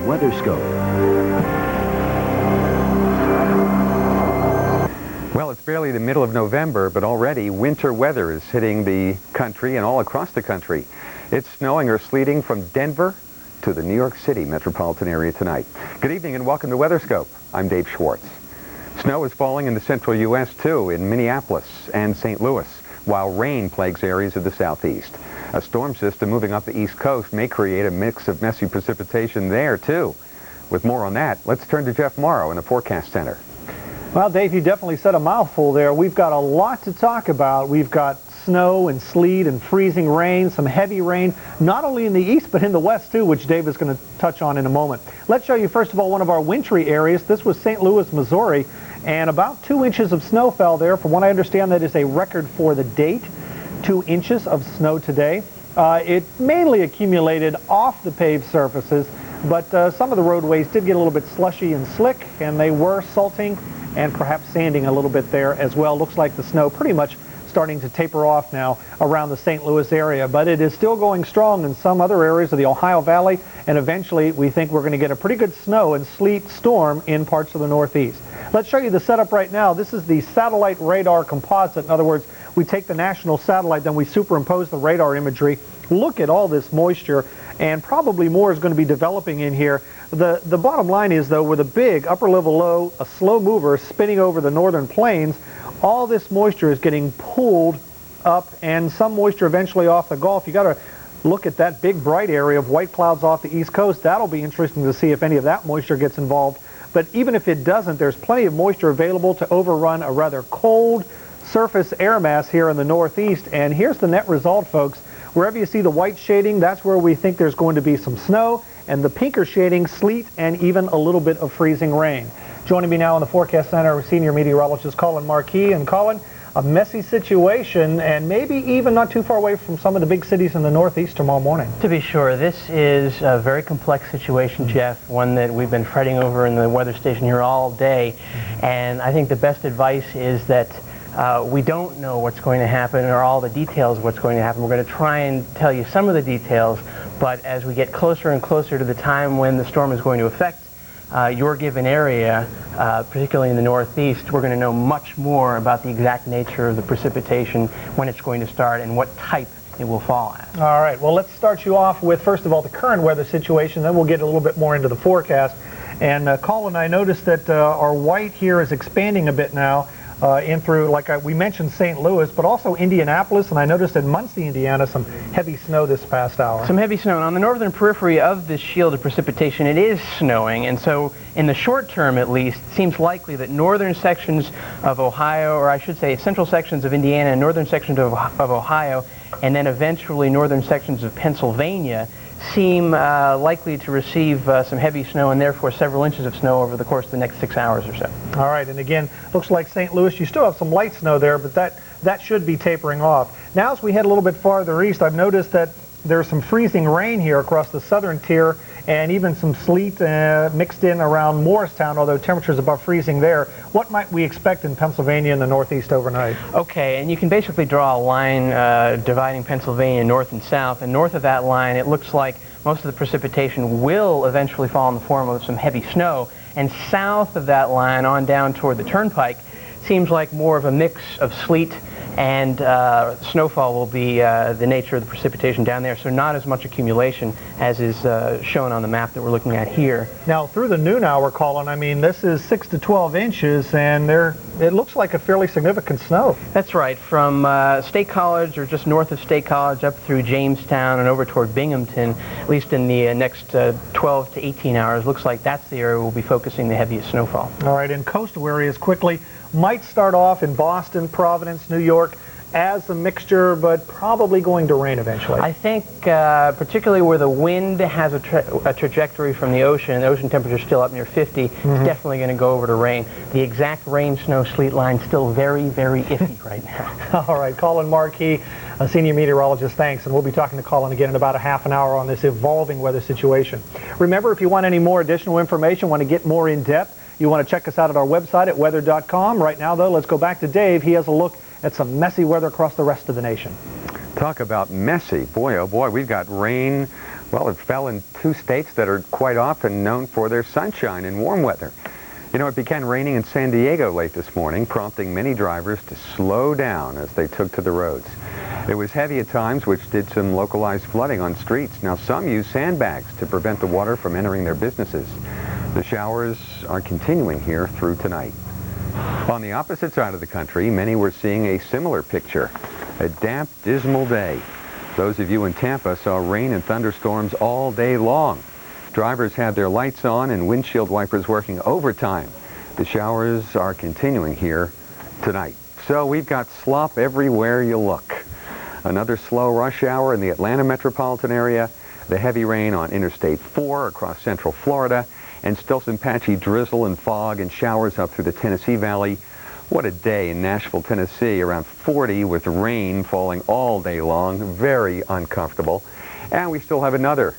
WeatherScope. Well, it's barely the middle of November, but already winter weather is hitting the country and all across the country. It's snowing or sleeting from Denver to the New York City metropolitan area tonight. Good evening and welcome to WeatherScope. I'm Dave Schwartz. Snow is falling in the central U.S. too, in Minneapolis and St. Louis, while rain plagues areas of the southeast. A storm system moving up the east coast may create a mix of messy precipitation there too. With more on that, let's turn to Jeff Morrow in the Forecast Center. Well, Dave, you definitely said a mouthful there. We've got a lot to talk about. We've got snow and sleet and freezing rain, some heavy rain, not only in the east but in the west too, which Dave is going to touch on in a moment. Let's show you first of all one of our wintry areas. This was St. Louis, Missouri, and about 2 inches of snow fell there. From what I understand, that is a record for the date. 2 inches of snow today. It mainly accumulated off the paved surfaces, but some of the roadways did get a little bit slushy and slick, and they were salting and perhaps sanding a little bit there as well. Looks like the snow pretty much starting to taper off now around the St. Louis area, but it is still going strong in some other areas of the Ohio Valley, and eventually we think we're going to get a pretty good snow and sleet storm in parts of the Northeast. Let's show you the setup right now. This is the satellite radar composite. In other words, we take the national satellite, then we superimpose the radar imagery. Look at all this moisture, and probably more is going to be developing in here. The bottom line is, though, with a big upper level low, a slow mover spinning over the northern plains, all this moisture is getting pulled up, and some moisture eventually off the Gulf. You got to look at that big bright area of white clouds off the east coast. That'll be interesting to see if any of that moisture gets involved. But even if it doesn't, there's plenty of moisture available to overrun a rather cold surface air mass here in the Northeast. And here's the net result, folks. Wherever you see the white shading, that's where we think there's going to be some snow, and the pinker shading, sleet, and even a little bit of freezing rain. Joining me now in the Forecast Center, senior meteorologist Colin Marquis. And Colin, a messy situation, and maybe even not too far away from some of the big cities in the Northeast tomorrow morning. To be sure, this is a very complex situation, Jeff, one that we've been fretting over in the weather station here all day. And I think the best advice is that we don't know what's going to happen or all the details of what's going to happen. We're going to try and tell you some of the details, but as we get closer and closer to the time when the storm is going to affect your given area, particularly in the Northeast, we're going to know much more about the exact nature of the precipitation, when it's going to start, and what type it will fall at. All right, well, let's start you off with, first of all, the current weather situation, then we'll get a little bit more into the forecast. And Colin, I noticed that our white here is expanding a bit now. in through, like we mentioned, St. Louis, but also Indianapolis, and I noticed in Muncie, Indiana, some heavy snow this past hour. Some heavy snow. And on the northern periphery of this shield of precipitation, it is snowing, and so in the short term at least, it seems likely that northern sections of Ohio, or I should say central sections of Indiana and northern sections of Ohio, and then eventually northern sections of Pennsylvania seem likely to receive some heavy snow and therefore several inches of snow over the course of the next 6 hours or so. All right, and again, looks like St. Louis, you still have some light snow there, but that should be tapering off. Now as we head a little bit farther east, I've noticed that there's some freezing rain here across the southern tier and even some sleet mixed in around Morristown, although temperatures above freezing there. What might we expect in Pennsylvania in the northeast overnight? Okay, and you can basically draw a line dividing Pennsylvania north and south, and north of that line it looks like most of the precipitation will eventually fall in the form of some heavy snow, and south of that line on down toward the turnpike seems like more of a mix of sleet and snowfall will be the nature of the precipitation down there, so not as much accumulation as is shown on the map that we're looking at here. Now, through the noon hour, Colin, I mean, this is 6 to 12 inches, and it looks like a fairly significant snow. That's right. From State College, or just north of State College, up through Jamestown and over toward Binghamton, at least in the next 12 to 18 hours, looks like that's the area we'll be focusing the heaviest snowfall. All right, and coastal areas quickly might start off in Boston, Providence, New York as a mixture, but probably going to rain eventually. I think particularly where the wind has a trajectory from the ocean temperature is still up near 50, it's definitely going to go over to rain. The exact rain, snow, sleet line still very, very iffy right now. All right, Colin Markey, a senior meteorologist, thanks, and we'll be talking to Colin again in about a half an hour on this evolving weather situation. Remember, if you want any more additional information, want to get more in depth, you want to check us out at our website at weather.com. Right now, though, let's go back to Dave. He has a look at some messy weather across the rest of the nation. Talk about messy. Boy, oh boy, we've got rain. Well, it fell in two states that are quite often known for their sunshine and warm weather. You know, it began raining in San Diego late this morning, prompting many drivers to slow down as they took to the roads. It was heavy at times, which did some localized flooding on streets. Now, some use sandbags to prevent the water from entering their businesses. The showers are continuing here through tonight. On the opposite side of the country, many were seeing a similar picture. A damp, dismal day. Those of you in Tampa saw rain and thunderstorms all day long. Drivers had their lights on and windshield wipers working overtime. The showers are continuing here tonight. So we've got slop everywhere you look. Another slow rush hour in the Atlanta metropolitan area. The heavy rain on Interstate 4 across central Florida. And still some patchy drizzle and fog and showers up through the Tennessee Valley. What a day in Nashville, Tennessee, around 40 with rain falling all day long. Very uncomfortable. And we still have another